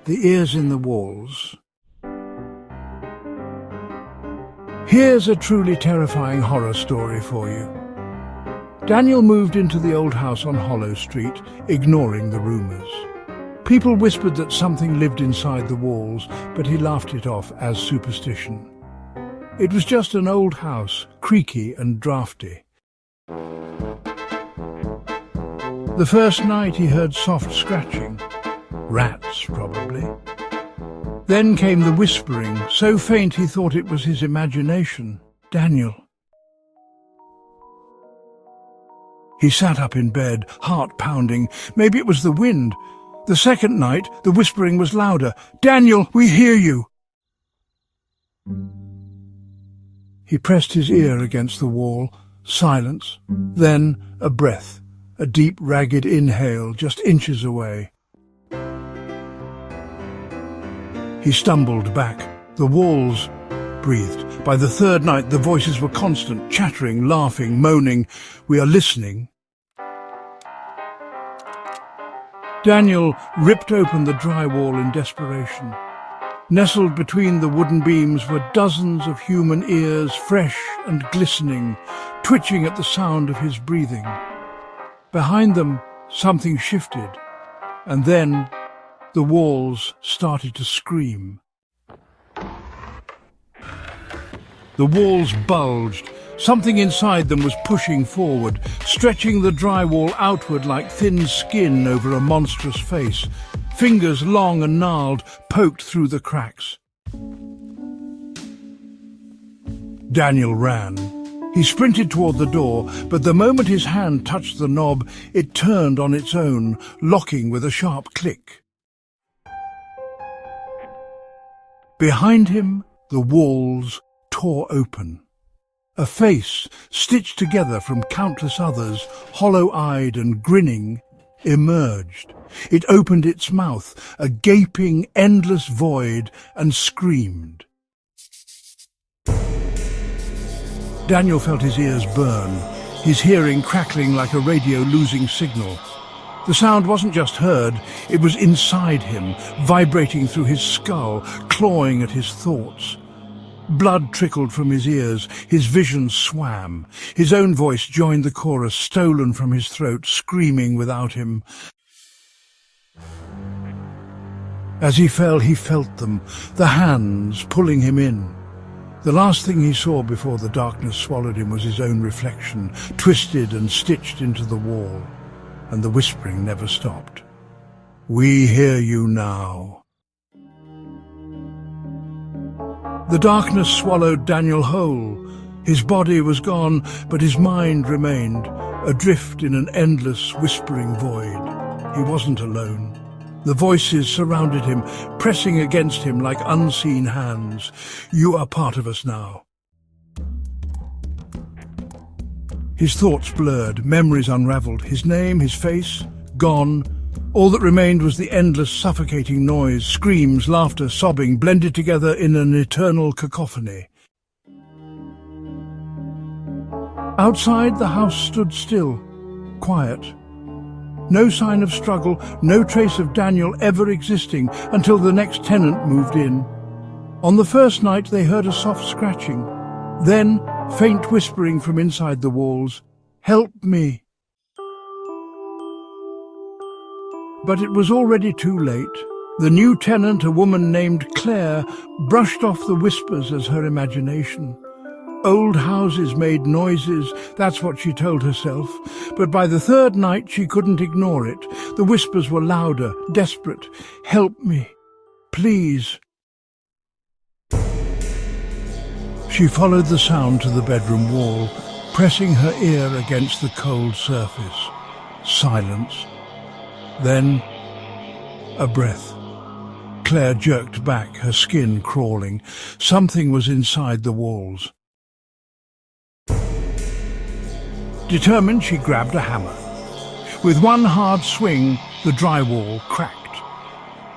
The ears in the walls. Here's a truly terrifying horror story for you. Daniel moved into the old house on Hollow Street, ignoring the rumours. People whispered that something lived inside the walls, but he laughed it off as superstition. It was just an old house, creaky and drafty. The first night he heard soft scratching. Rats, probably. Then came the whispering, so faint he thought it was his imagination. Daniel. He sat up in bed, heart pounding. Maybe it was the wind. The second night, the whispering was louder. "Daniel, we hear you!" He pressed his ear against the wall. Silence. Then a breath. A deep, ragged inhale just inches away. He stumbled back. The walls breathed. By the third night, the voices were constant, chattering, laughing, moaning. "We are listening." Daniel ripped open the drywall in desperation. Nestled between the wooden beams were dozens of human ears, fresh and glistening, twitching at the sound of his breathing. Behind them, something shifted, and then the walls started to scream. The walls bulged. Something inside them was pushing forward, stretching the drywall outward like thin skin over a monstrous face. Fingers long and gnarled poked through the cracks. Daniel ran. He sprinted toward the door, but the moment his hand touched the knob, it turned on its own, locking with a sharp click. Behind him, the walls tore open. A face, stitched together from countless others, hollow-eyed and grinning, emerged. It opened its mouth, a gaping, endless void, and screamed. Daniel felt his ears burn, his hearing crackling like a radio losing signal. The sound wasn't just heard, it was inside him, vibrating through his skull, clawing at his thoughts. Blood trickled from his ears, his vision swam. His own voice joined the chorus, stolen from his throat, screaming without him. As he fell, he felt them, the hands pulling him in. The last thing he saw before the darkness swallowed him was his own reflection, twisted and stitched into the wall, and the whispering never stopped. "We hear you now." The darkness swallowed Daniel whole. His body was gone, but his mind remained, adrift in an endless, whispering void. He wasn't alone. The voices surrounded him, pressing against him like unseen hands. "You are part of us now." His thoughts blurred, memories unraveled. His name, his face, gone. All that remained was the endless, suffocating noise, screams, laughter, sobbing, blended together in an eternal cacophony. Outside, the house stood still, quiet. No sign of struggle, no trace of Daniel ever existing until the next tenant moved in. On the first night, they heard a soft scratching. Then, faint whispering from inside the walls, "Help me." But it was already too late. The new tenant, a woman named Claire, brushed off the whispers as her imagination. Old houses made noises, that's what she told herself. But by the third night she couldn't ignore it. The whispers were louder, desperate. "Help me, please." She followed the sound to the bedroom wall, pressing her ear against the cold surface. Silence. Then, a breath. Claire jerked back, her skin crawling. Something was inside the walls. Determined, she grabbed a hammer. With one hard swing, the drywall cracked.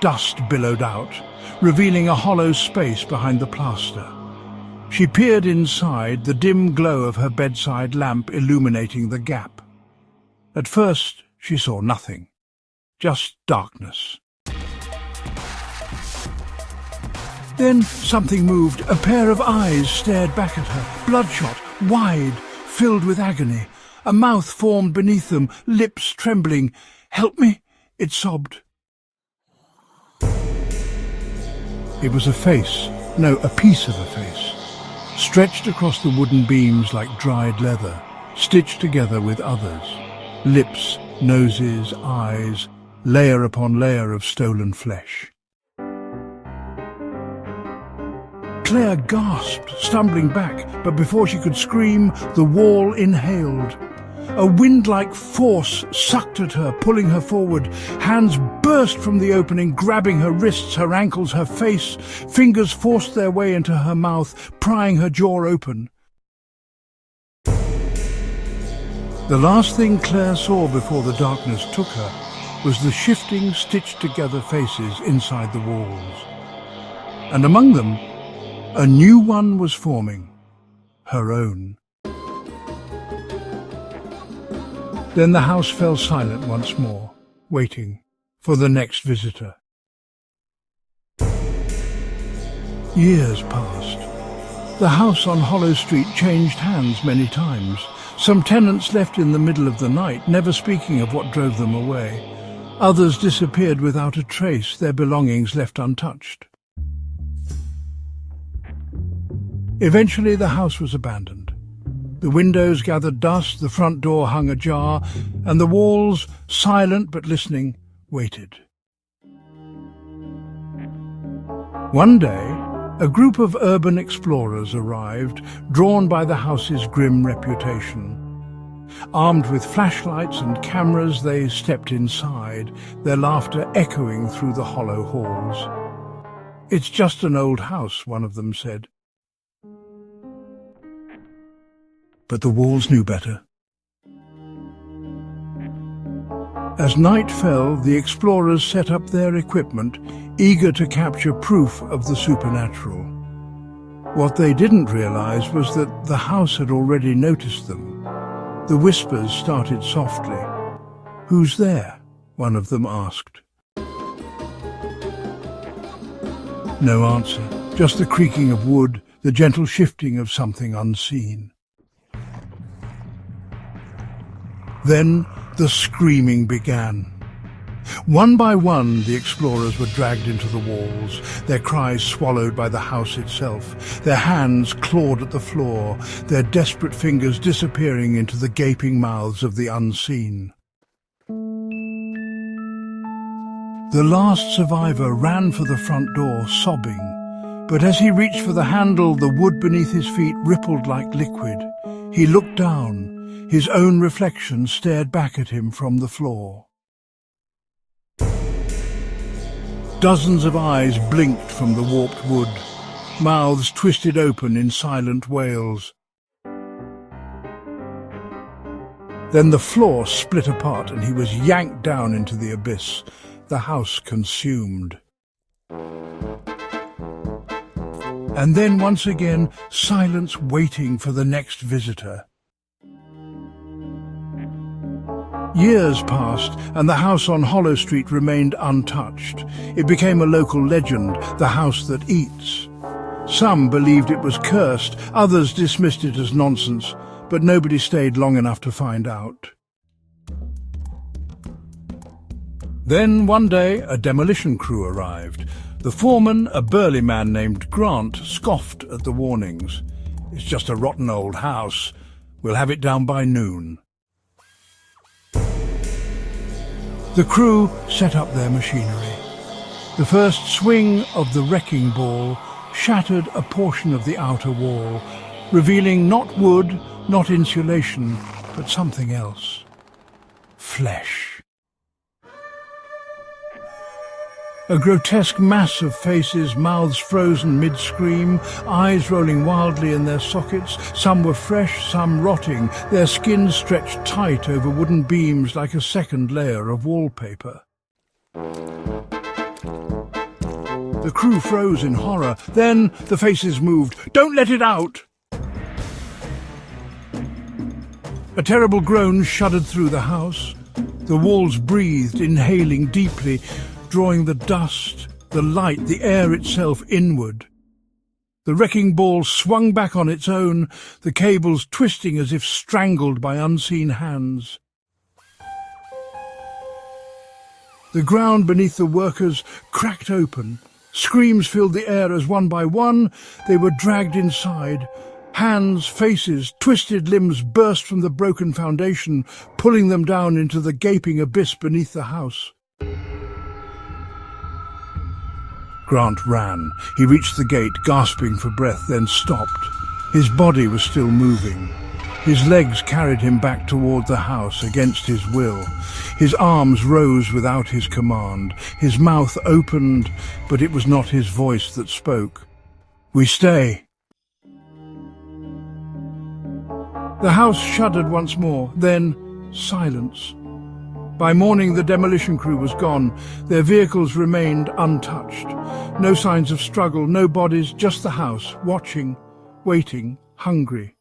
Dust billowed out, revealing a hollow space behind the plaster. She peered inside, the dim glow of her bedside lamp illuminating the gap. At first, she saw nothing. Just darkness. Then something moved. A pair of eyes stared back at her, bloodshot, wide, filled with agony. A mouth formed beneath them, lips trembling. "Help me," it sobbed. It was a face, no, a piece of a face, stretched across the wooden beams like dried leather, stitched together with others. Lips, noses, eyes, layer upon layer of stolen flesh. Claire gasped, stumbling back, but before she could scream, the wall inhaled. A wind-like force sucked at her, pulling her forward. Hands burst from the opening, grabbing her wrists, her ankles, her face. Fingers forced their way into her mouth, prying her jaw open. The last thing Claire saw before the darkness took her was the shifting, stitched-together faces inside the walls. And among them, a new one was forming, her own. Then the house fell silent once more, waiting for the next visitor. Years passed. The house on Hollow Street changed hands many times. Some tenants left in the middle of the night, never speaking of what drove them away. Others disappeared without a trace, their belongings left untouched. Eventually the house was abandoned. The windows gathered dust, the front door hung ajar, and the walls, silent but listening, waited. One day, a group of urban explorers arrived, drawn by the house's grim reputation. Armed with flashlights and cameras, they stepped inside, their laughter echoing through the hollow halls. "It's just an old house," one of them said. But the walls knew better. As night fell, the explorers set up their equipment, eager to capture proof of the supernatural. What they didn't realize was that the house had already noticed them. The whispers started softly. "Who's there?" one of them asked. No answer, just the creaking of wood, the gentle shifting of something unseen. Then the screaming began. One by one, the explorers were dragged into the walls, their cries swallowed by the house itself, their hands clawed at the floor, their desperate fingers disappearing into the gaping mouths of the unseen. The last survivor ran for the front door, sobbing, but as he reached for the handle, the wood beneath his feet rippled like liquid. He looked down. His own reflection stared back at him from the floor. Dozens of eyes blinked from the warped wood, mouths twisted open in silent wails. Then the floor split apart and he was yanked down into the abyss, the house consumed. And then once again, silence waiting for the next visitor. Years passed, and the house on Hollow Street remained untouched. It became a local legend, the house that eats. Some believed it was cursed, others dismissed it as nonsense, but nobody stayed long enough to find out. Then one day, a demolition crew arrived. The foreman, a burly man named Grant, scoffed at the warnings. "It's just a rotten old house. We'll have it down by noon." The crew set up their machinery. The first swing of the wrecking ball shattered a portion of the outer wall, revealing not wood, not insulation, but something else. Flesh. A grotesque mass of faces, mouths frozen mid-scream, eyes rolling wildly in their sockets. Some were fresh, some rotting, their skin stretched tight over wooden beams like a second layer of wallpaper. The crew froze in horror. Then the faces moved. "Don't let it out!" A terrible groan shuddered through the house. The walls breathed, inhaling deeply, drawing the dust, the light, the air itself inward. The wrecking ball swung back on its own, the cables twisting as if strangled by unseen hands. The ground beneath the workers cracked open. Screams filled the air as one by one they were dragged inside. Hands, faces, twisted limbs burst from the broken foundation, pulling them down into the gaping abyss beneath the house. Grant ran. He reached the gate, gasping for breath, then stopped. His body was still moving. His legs carried him back toward the house against his will. His arms rose without his command. His mouth opened, but it was not his voice that spoke. "We stay." The house shuddered once more, then silence. By morning the demolition crew was gone. Their vehicles remained untouched. No signs of struggle, no bodies, just the house, watching, waiting, hungry.